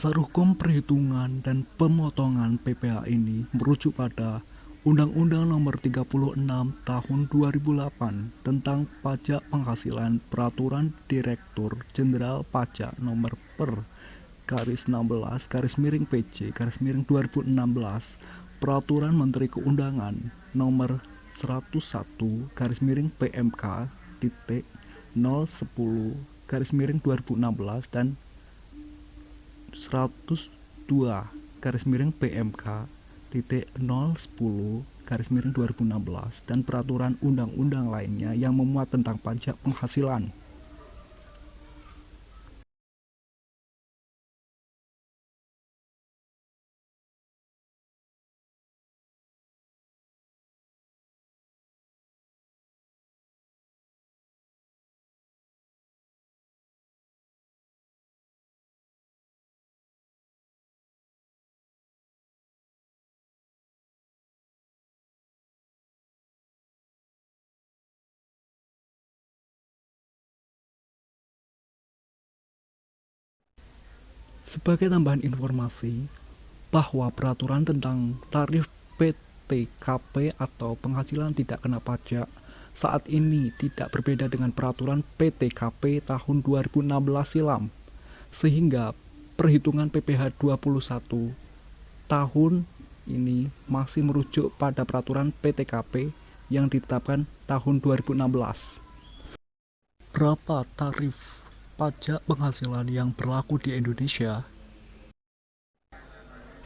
Dasar hukum perhitungan dan pemotongan PPh ini merujuk pada Undang-Undang Nomor 36 Tahun 2008 tentang Pajak Penghasilan, Peraturan Direktur Jenderal Pajak Nomor per garis 16 garis miring PJ garis miring 2016, Peraturan Menteri Keuangan Nomor 101 garis miring PMK titik 010 garis miring 2016 dan 102 garis miring PMK titik 010 garis miring 2016 dan peraturan undang-undang lainnya yang memuat tentang pajak penghasilan. Sebagai tambahan informasi bahwa peraturan tentang tarif PTKP atau penghasilan tidak kena pajak saat ini tidak berbeda dengan peraturan PTKP tahun 2016 silam, sehingga perhitungan PPh 21 tahun ini masih merujuk pada peraturan PTKP yang ditetapkan tahun 2016. Berapa tarif pajak penghasilan yang berlaku di Indonesia?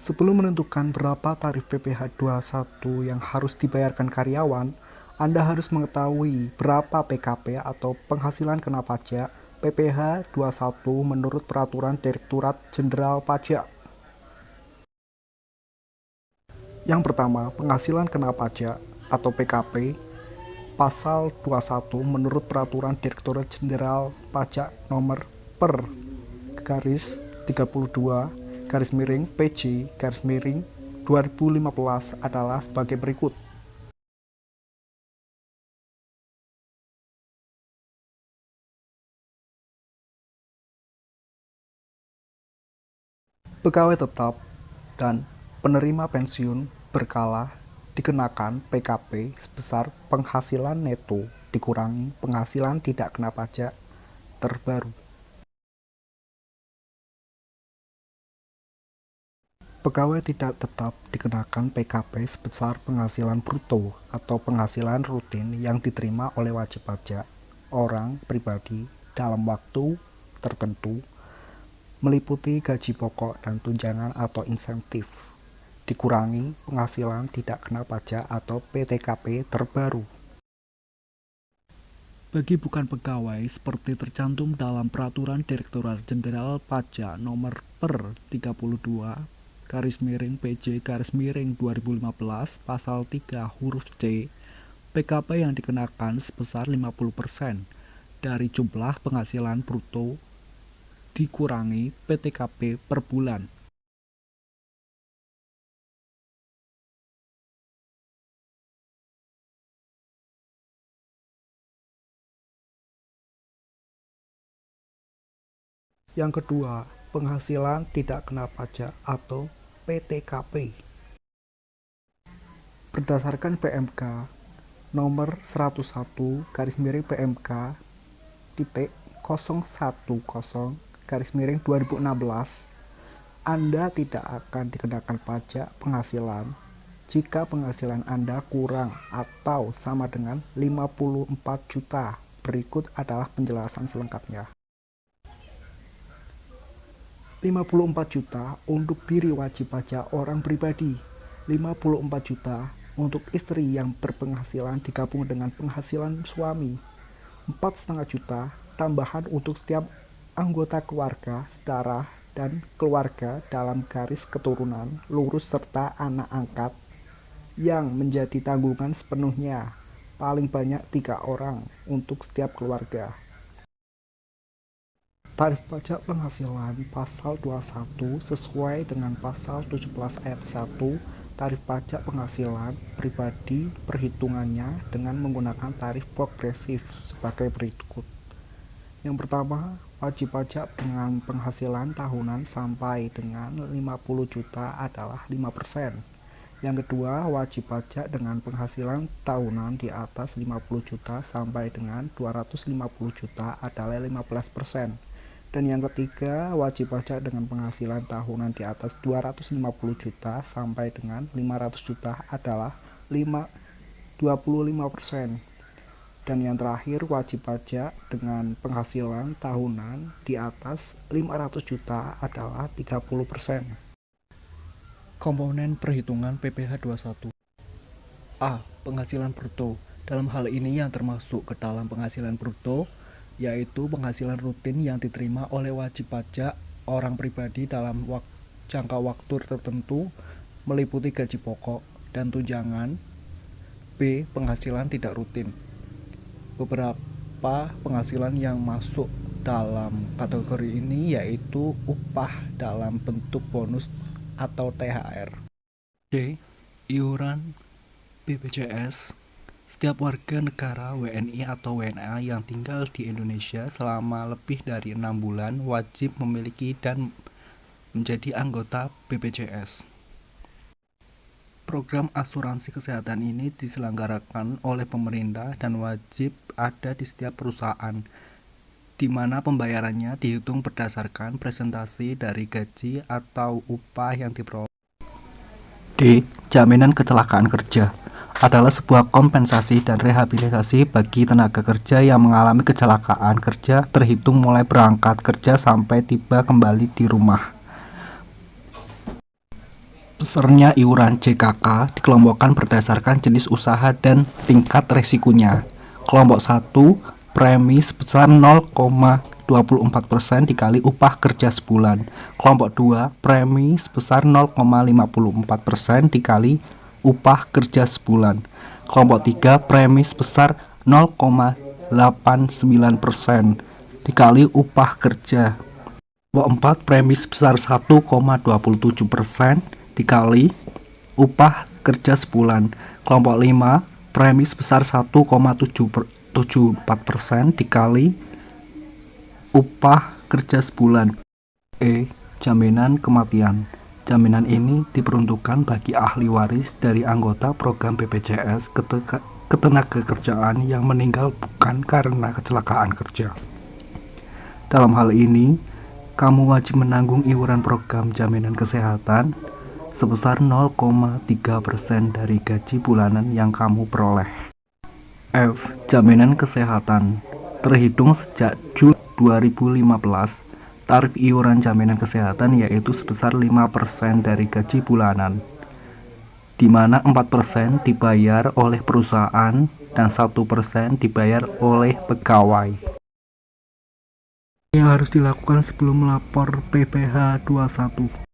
Sebelum menentukan berapa tarif PPh 21 yang harus dibayarkan karyawan, Anda harus mengetahui berapa PKP atau penghasilan kena pajak PPh 21 menurut Peraturan Direktorat Jenderal Pajak. Yang pertama, penghasilan kena pajak atau PKP Pasal 21 menurut Peraturan Direktorat Jenderal Pajak Nomor per garis 32 garis miring PJ garis miring 2015 adalah sebagai berikut. Pegawai tetap dan penerima pensiun berkala dikenakan PKP sebesar penghasilan neto dikurangi penghasilan tidak kena pajak terbaru. Pegawai tidak tetap dikenakan PKP sebesar penghasilan bruto atau penghasilan rutin yang diterima oleh wajib pajak orang pribadi dalam waktu tertentu, meliputi gaji pokok dan tunjangan atau insentif, dikurangi penghasilan tidak kena pajak atau PTKP terbaru. Bagi bukan pegawai seperti tercantum dalam Peraturan Direktorat Jenderal Pajak Nomor per 32 garis miring PJ garis miring 2015 pasal 3 huruf C, PKP yang dikenakan sebesar 50% dari jumlah penghasilan bruto dikurangi PTKP per bulan. Yang kedua, penghasilan tidak kena pajak atau PTKP. Berdasarkan PMK nomor 101 garis miring PMK titik 010 garis miring 2016, Anda tidak akan dikenakan pajak penghasilan jika penghasilan Anda kurang atau sama dengan 54 juta. Berikut adalah penjelasan selengkapnya. 54 juta untuk diri wajib pajak orang pribadi, 54 juta untuk istri yang berpenghasilan digabung dengan penghasilan suami, 4,5 juta tambahan untuk setiap anggota keluarga, saudara, dan keluarga dalam garis keturunan lurus serta anak angkat yang menjadi tanggungan sepenuhnya, paling banyak 3 orang untuk setiap keluarga. Tarif pajak penghasilan pasal 21 sesuai dengan pasal 17 ayat 1 tarif pajak penghasilan pribadi perhitungannya dengan menggunakan tarif progresif sebagai berikut. Yang pertama, Wajib pajak dengan penghasilan tahunan sampai dengan 50 juta adalah 5%. Yang kedua, wajib pajak dengan penghasilan tahunan di atas 50 juta sampai dengan 250 juta adalah 15%. Dan yang ketiga, wajib pajak dengan penghasilan tahunan di atas 250 juta sampai dengan 500 juta adalah 25%. Dan yang terakhir, wajib pajak dengan penghasilan tahunan di atas 500 juta adalah 30%. Komponen perhitungan PPh 21. A. Penghasilan bruto. Dalam hal ini yang termasuk ke dalam penghasilan bruto yaitu penghasilan rutin yang diterima oleh wajib pajak orang pribadi dalam jangka waktu tertentu meliputi gaji pokok dan tunjangan. B. Penghasilan tidak rutin. Beberapa penghasilan yang masuk dalam kategori ini yaitu upah dalam bentuk bonus atau THR. D. Iuran BPJS. Setiap warga negara WNI atau WNA yang tinggal di Indonesia selama lebih dari 6 bulan wajib memiliki dan menjadi anggota BPJS. Program asuransi kesehatan ini diselenggarakan oleh pemerintah dan wajib ada di setiap perusahaan, di mana pembayarannya dihitung berdasarkan presentasi dari gaji atau upah yang diperoleh. D. Jaminan kecelakaan kerja adalah sebuah kompensasi dan rehabilitasi bagi tenaga kerja yang mengalami kecelakaan kerja terhitung mulai berangkat kerja sampai tiba kembali di rumah. Besarnya iuran JKK dikelompokkan berdasarkan jenis usaha dan tingkat resikonya. Kelompok 1, premi sebesar 0,24% dikali upah kerja sebulan. Kelompok 2, premi sebesar 0,54% dikali upah kerja sebulan. Kelompok 3, premi sebesar 0,89% dikali upah kerja. Kelompok 4, premi sebesar 1,27% dikali upah kerja sebulan. Kelompok 5, premi sebesar 1,74% dikali upah kerja sebulan. E. Jaminan kematian. Jaminan ini diperuntukkan bagi ahli waris dari anggota program BPJS ketenagakerjaan yang meninggal bukan karena kecelakaan kerja. Dalam hal ini, kamu wajib menanggung iuran program jaminan kesehatan sebesar 0,3% dari gaji bulanan yang kamu peroleh. F. Jaminan kesehatan. Terhitung sejak Juli 2015, tarif iuran jaminan kesehatan yaitu sebesar 5% dari gaji bulanan, di mana 4% dibayar oleh perusahaan dan 1% dibayar oleh pegawai. Yang harus dilakukan sebelum melapor PPh 21.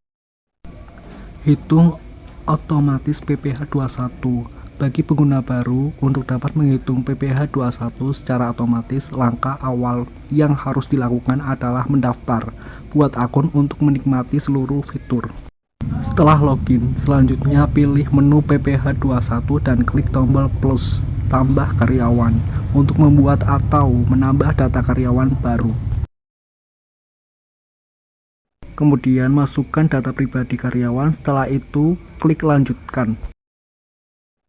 Hitung otomatis PPh 21. Bagi pengguna baru, untuk dapat menghitung PPh 21 secara otomatis, langkah awal yang harus dilakukan adalah mendaftar, buat akun untuk menikmati seluruh fitur. Setelah login, selanjutnya pilih menu PPh 21 dan klik tombol plus, tambah karyawan, untuk membuat atau menambah data karyawan baru. Kemudian masukkan data pribadi karyawan, setelah itu klik lanjutkan.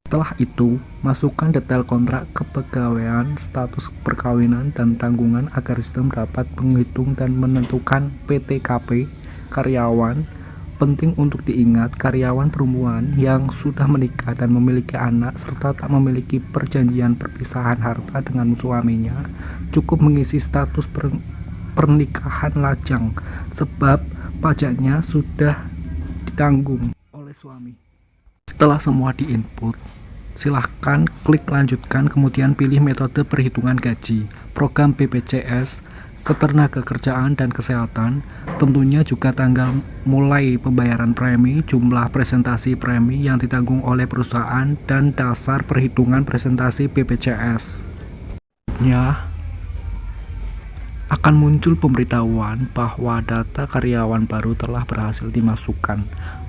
Setelah itu, masukkan detail kontrak kepegawaian, status perkawinan, dan tanggungan agar sistem dapat menghitung dan menentukan PTKP karyawan. Penting untuk diingat, karyawan perempuan yang sudah menikah dan memiliki anak serta tak memiliki perjanjian perpisahan harta dengan suaminya cukup mengisi status pernikahan lajang, sebab pajaknya sudah ditanggung oleh suami. Setelah semua diinput, silahkan klik lanjutkan, kemudian pilih metode perhitungan gaji, program BPJS, ketenagakerjaan dan kesehatan, tentunya juga tanggal mulai pembayaran premi, jumlah presentasi premi yang ditanggung oleh perusahaan, dan dasar perhitungan presentasi BPJS. Akan muncul pemberitahuan bahwa data karyawan baru telah berhasil dimasukkan.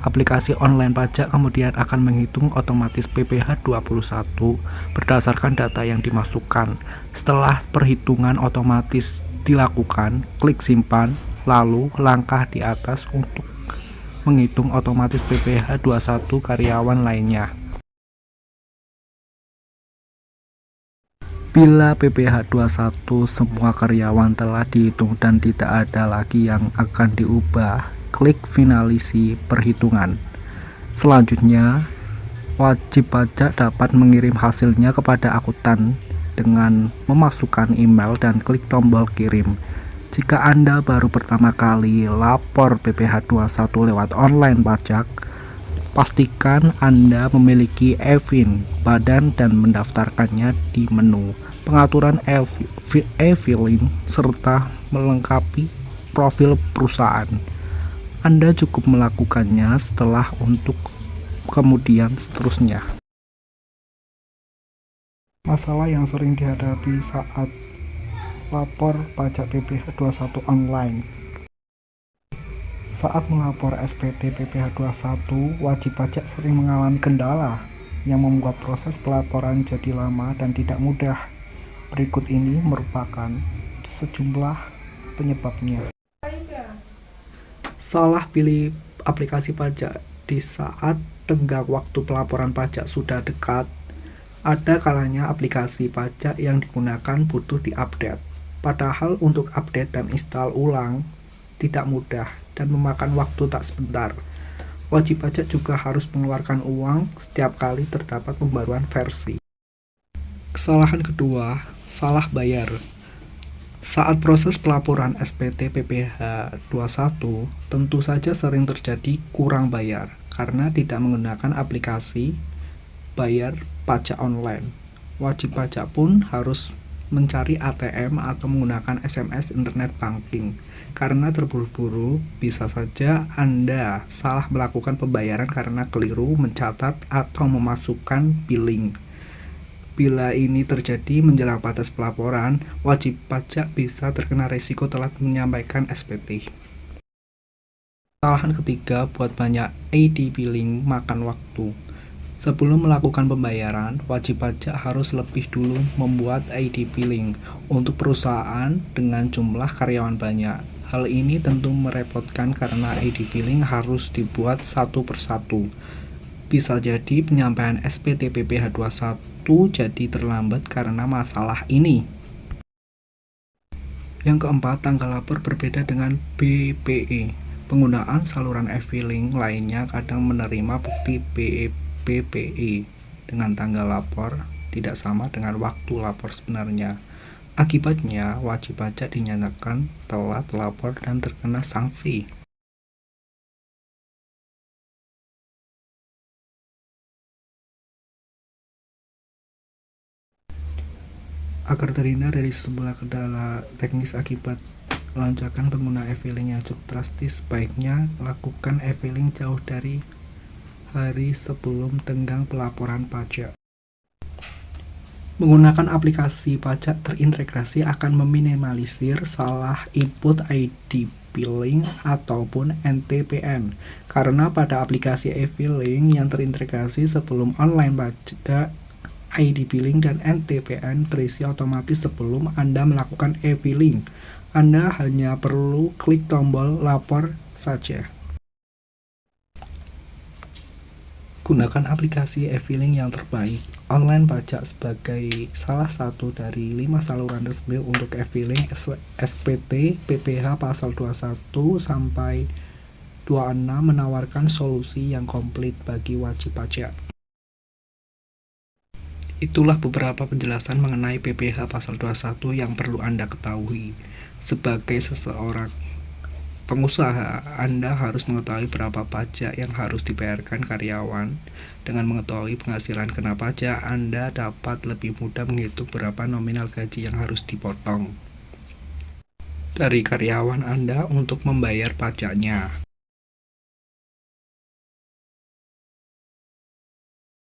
aplikasi online pajak kemudian akan menghitung otomatis PPh 21 berdasarkan data yang dimasukkan. Setelah perhitungan otomatis dilakukan, klik simpan, lalu langkah di atas untuk menghitung otomatis PPh 21 karyawan lainnya. Bila PPh 21 semua karyawan telah dihitung dan tidak ada lagi yang akan diubah, klik finalisasi perhitungan. Selanjutnya, wajib pajak dapat mengirim hasilnya kepada akuntan dengan memasukkan email dan klik tombol kirim. Jika Anda baru pertama kali lapor PPh 21 lewat online pajak, pastikan Anda memiliki e-fin badan dan mendaftarkannya di menu pengaturan e-filing serta melengkapi profil perusahaan. Anda cukup melakukannya setelah untuk kemudian seterusnya. Masalah yang sering dihadapi saat lapor pajak PPh 21 online. Saat melapor SPT PPh 21, wajib pajak sering mengalami kendala yang membuat proses pelaporan jadi lama dan tidak mudah. Berikut ini merupakan sejumlah penyebabnya. Salah pilih aplikasi pajak di saat tenggang waktu pelaporan pajak sudah dekat. Ada kalanya aplikasi pajak yang digunakan butuh diupdate. Padahal untuk update dan install ulang tidak mudah dan memakan waktu tak sebentar. Wajib pajak juga harus mengeluarkan uang setiap kali terdapat pembaruan versi. Kesalahan kedua, salah bayar. Saat proses pelaporan SPT PPh 21, tentu saja sering terjadi kurang bayar karena tidak menggunakan aplikasi bayar pajak online. Wajib pajak pun harus mencari ATM atau menggunakan SMS internet banking. Karena terburu-buru, bisa saja Anda salah melakukan pembayaran karena keliru mencatat atau memasukkan billing. Bila ini terjadi menjelang batas pelaporan, wajib pajak bisa terkena risiko telat menyampaikan SPT. Kesalahan ketiga, buat banyak ID billing makan waktu. Sebelum melakukan pembayaran, wajib pajak harus lebih dulu membuat ID billing untuk perusahaan dengan jumlah karyawan banyak. Hal ini tentu merepotkan karena ID billing harus dibuat satu persatu. Bisa jadi penyampaian SPT PPh 21 jadi terlambat karena masalah ini. Yang keempat, tanggal lapor berbeda dengan BPE. Penggunaan saluran e-filing lainnya kadang menerima bukti BPE dengan tanggal lapor tidak sama dengan waktu lapor sebenarnya. Akibatnya, wajib pajak dinyatakan telat lapor dan terkena sanksi. Agar terhindar dari sebuah kendala teknis akibat lonjakan pengguna e-filing yang cukup drastis, sebaiknya lakukan e-filing jauh dari hari sebelum tenggang pelaporan pajak. Menggunakan aplikasi pajak terintegrasi akan meminimalisir salah input ID billing ataupun NTPN, karena pada aplikasi e-filing yang terintegrasi sebelum online pajak, ID billing dan NTPN terisi otomatis sebelum Anda melakukan e-filing. Anda hanya perlu klik tombol lapor saja. Gunakan aplikasi e-filing yang terbaik. Online pajak sebagai salah satu dari 5 saluran resmi untuk e-filing SPT PPh pasal 21 sampai 26 menawarkan solusi yang komplit bagi wajib pajak. Itulah beberapa penjelasan mengenai PPh pasal 21 yang perlu Anda ketahui. Sebagai seseorang pengusaha, Anda harus mengetahui berapa pajak yang harus dibayarkan karyawan. Dengan mengetahui penghasilan kena pajak, Anda dapat lebih mudah menghitung berapa nominal gaji yang harus dipotong dari karyawan Anda untuk membayar pajaknya.